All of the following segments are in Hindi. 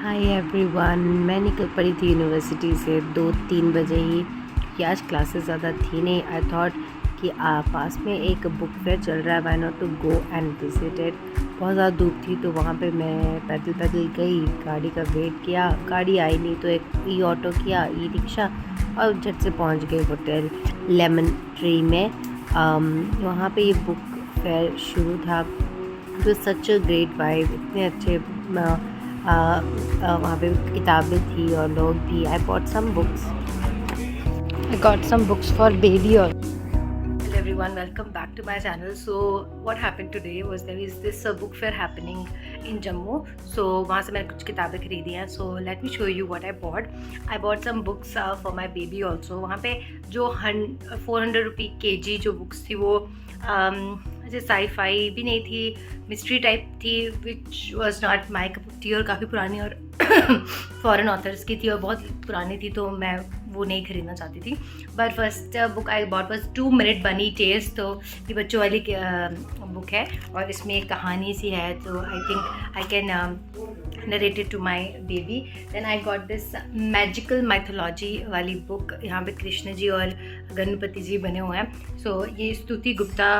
Hi everyone. मैं निकल पड़ी थी यूनिवर्सिटी से 2-3 बजे ही कि आज क्लासेस ज़्यादा थी नहीं। आई थॉट कि पास में एक बुक फेयर चल रहा है, why not to go and visit it. बहुत ज़्यादा धूप थी तो वहाँ पे मैं पैदल पैदल गई, गाड़ी का वेट किया, गाड़ी आई नहीं तो एक ई ऑटो किया, ई रिक्शा, और झट से पहुँच गई होटल लेमन ट्री में। वहाँ पे ये बुक फेयर शुरू था। It was such a great vibe, इतने अच्छे वहाँ पे किताबें थी और लोग भी। I bought some books, I got some books for baby और Hello everyone, welcome back to my channel. So what happened today was there is this book fair happening in Jammu. So वहाँ से मैंने कुछ किताबें खरीदी हैं. So let me show you what I bought. I bought some books for my baby also. वहाँ पे जो 400 रुपये kg जो बुक्स थी वो ऐसे साई-फाई भी नहीं थी, मिस्ट्री टाइप थी, which was not my cup of T, और काफ़ी पुरानी और फॉरेन ऑथर्स की थी और बहुत पुरानी थी तो मैं वो नहीं खरीदना चाहती थी. But first book I bought was 2 minute बनी टेस्ट. तो ये बच्चों वाली बुक है और इसमें एक कहानी सी है, तो I think I can narrated to my baby. Then I got this magical mythology वाली बुक. यहाँ पे कृष्ण जी और गणपति जी बने हुए हैं. सो ये स्तुति गुप्ता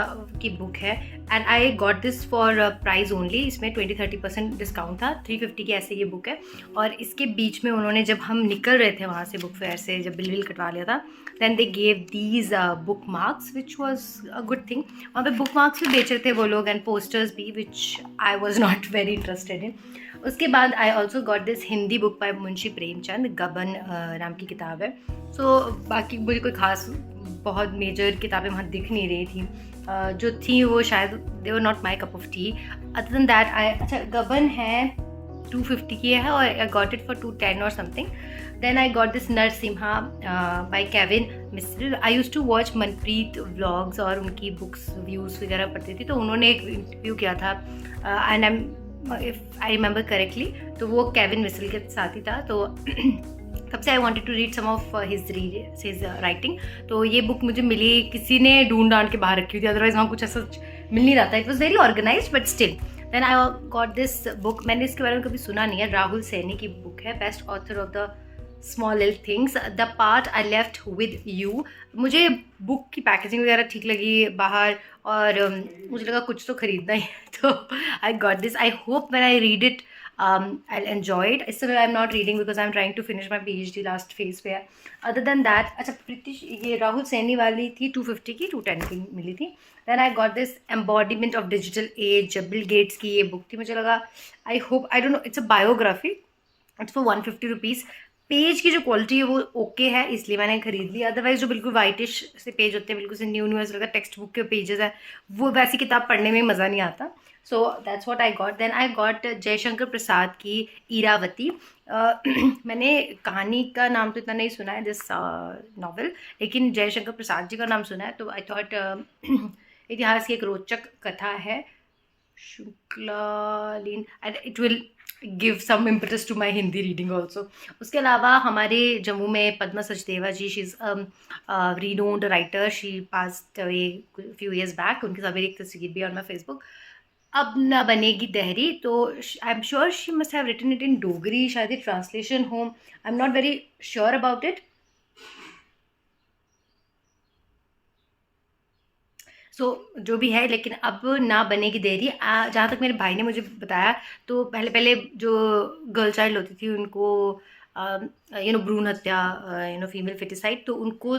की बुक है and I got this for price only. इसमें 20-30% डिस्काउंट था. 350 की ऐसे ये बुक है. और इसके बीच में उन्होंने, जब हम निकल रहे थे वहाँ से बुक फेयर से, जब बिल कटवा लिया था, then they gave these bookmarks which was a good thing. वहाँ पे बुक मार्क्स भी बेच रहे थे वो लोग एंड पोस्टर्स भी, which I was not very interested in. उसके बाद I also got this Hindi book by Munshi Premchand. Gaban नाम की किताब है. सो बाकी मुझे कोई खास बहुत मेजर किताबें वहाँ दिख नहीं रही थी. जो थी वो शायद they were not my cup of tea. Other than that I, अच्छा गबन है 250 की है और I got it for 210 or something. Then I got this Narasimha by Kevin Missal. I used to watch Manpreet vlogs और उनकी बुक्स रिव्यूज़ वगैरह पढ़ती थी, तो उन्होंने एक इंटरव्यू किया था and I if I remember correctly तो वो केविन मिस्र के साथ ही था. तो तब से I wanted to read some of his writing. तो ये बुक मुझे मिली, किसी ने ढूंढ ढांड के बाहर रखी हुई थी, अदरवाइज वहाँ कुछ ऐसा मिल नहीं रहा था. It was very organise but still. Then I got this book. मैंने इसके बारे में कभी सुना नहीं है. राहुल सैनी की बुक है, best author of the small little things, the part I left with you. मुझे बुक की पैकेजिंग वगैरह ठीक लगी बाहर और मुझे लगा कुछ तो खरीदना ही है. तो आई got this. I hope when I read it I'll enjoy it. इस समय I'm not reading because I'm trying to finish my PhD last phase पे है. Other than that, अच्छा प्रीतिश, ये राहुल सैनी वाली थी 250 की, 210 की मिली थी. Then I got this Embodiment of Digital Age, Bill Gates की ये बुक थी. मुझे लगा I hope, I don't know, it's a biography. It's for 150 rupees. Page की जो क्वालिटी है वो ओके है, इसलिए मैंने खरीद ली. अदरवाइज जो बिल्कुल वाइटिश से पेज होते हैं, बिल्कुल से न्यू ऐसा लगता है टेक्स्ट बुक के पेजेस है, वो वैसी किताब पढ़ने में मज़ा नहीं आता. So that's what I got. Then I got Jaishankar Prasad की इरावती. मैंने कहानी का नाम तो इतना नहीं सुना है दिस नॉवल, लेकिन जयशंकर प्रसाद जी का नाम सुना है, तो आई थॉट इतिहास की एक रोचक कथा है. शुक्लालीन, it will give some impetus to my Hindi reading also. उसके अलावा हमारे जम्मू में Padma Sachdeva ji, she is renowned writer, she passed away few years back. उनके साथ मेरी एक तस्वीर भी ऑन माई फेसबुक. अब न बनेगी दहरी, तो I am sure she must have written it in Dogri, शायद ये ट्रांसलेशन हो, I am not very sure about it. So जो भी है, लेकिन अब ना बनेगी देरी. जहाँ तक मेरे भाई ने मुझे बताया, तो पहले पहले जो गर्ल चाइल्ड होती थी उनको भ्रूण हत्या, फीमेल फेटिसाइड, तो उनको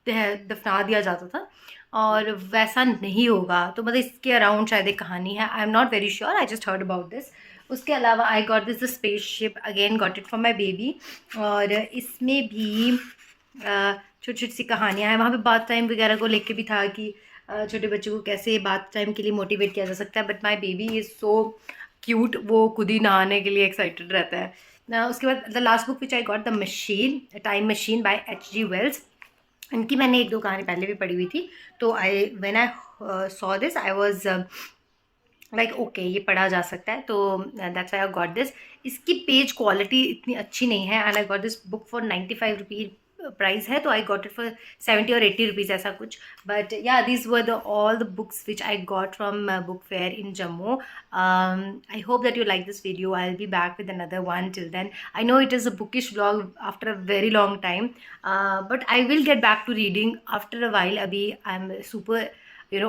दफना दिया जाता था और वैसा नहीं होगा. तो मतलब इसके अराउंड शायद एक कहानी है. आई am not very sure, I just heard about this. उसके अलावा आई got this the spaceship, again got it for my baby. और इसमें भी छोटी छोटी सी कहानियाँ हैं. वहाँ पे बाथ टाइम वगैरह को लेके भी था कि छोटे बच्चों को कैसे बाथ टाइम के लिए मोटिवेट किया जा सकता है. But my baby is so cute, वो खुद ही नहाने के लिए एक्साइटेड रहता है. उसके बाद the last book which I got, the machine, time machine by H.G. Wells. इनकी मैंने एक दो कहानी पहले भी पढ़ी हुई थी, तो when I saw this I was like okay, ये पढ़ा जा सकता है, तो that's why I got this. इसकी पेज क्वालिटी इतनी अच्छी नहीं है and I got this book for 95 rupees price है, तो आई गॉट इट फॉर 70 और 80 रुपीज़ ऐसा कुछ. बट या these were the all the books which I got from book fair in Jammu. I hope that you like this video. I'll be back with another one. Till then, I know it is a bookish vlog after a very long time, but I will get back to reading after a while. Abhi I'm super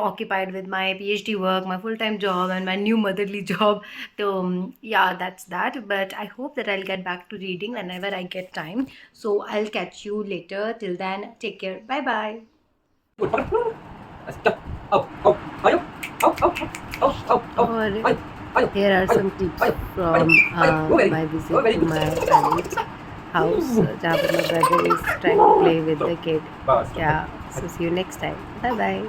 occupied with my PhD work, my full-time job, and my new motherly job. So yeah, that's that. But I hope that I'll get back to reading whenever I get time. So I'll catch you later. Till then, take care. Bye bye. Or here are some tips from my visit to my parents' house, जहाँ पर my brother is trying to play with the kid. Yeah. So see you next time. Bye bye.